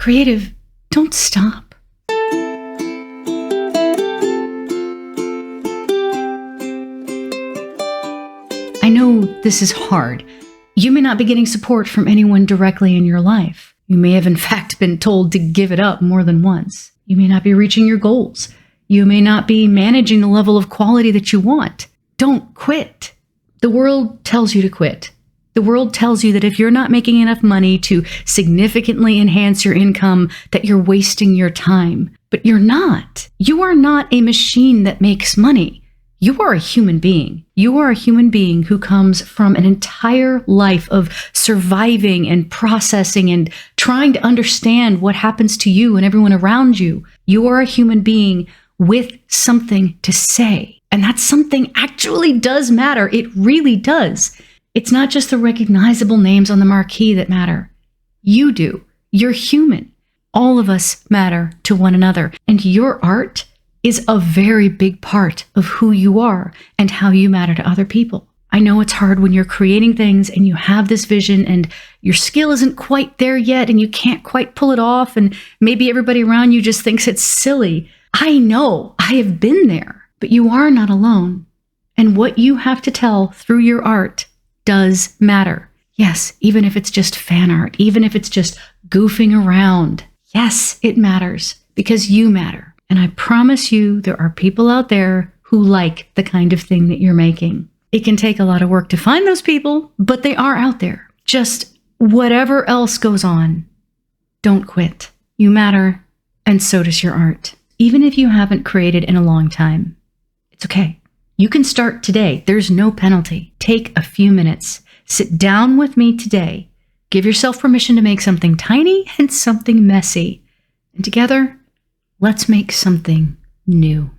Creative, don't stop. I know this is hard. You may not be getting support from anyone directly in your life. You may have in fact been told to give it up more than once. You may not be reaching your goals. You may not be managing the level of quality that you want. Don't quit. The world tells you to quit. The world tells you that if you're not making enough money to significantly enhance your income, that you're wasting your time. But you're not. You are not a machine that makes money. You are a human being. You are a human being who comes from an entire life of surviving and processing and trying to understand what happens to you and everyone around you. You are a human being with something to say. And that something actually does matter. It really does. It's not just the recognizable names on the marquee that matter. You do. You're human. All of us matter to one another. And your art is a very big part of who you are and how you matter to other people. I know it's hard when you're creating things and you have this vision and your skill isn't quite there yet and you can't quite pull it off and maybe everybody around you just thinks it's silly. I know, I have been there, but you are not alone. And what you have to tell through your art does matter. Yes, even if it's just fan art, even if it's just goofing around. Yes, it matters because you matter. And I promise you, there are people out there who like the kind of thing that you're making. It can take a lot of work to find those people, but they are out there. Just whatever else goes on, don't quit. You matter, and so does your art. Even if you haven't created in a long time, it's okay. You can start today. There's no penalty. Take a few minutes. Sit down with me today. Give yourself permission to make something tiny and something messy. And together, let's make something new.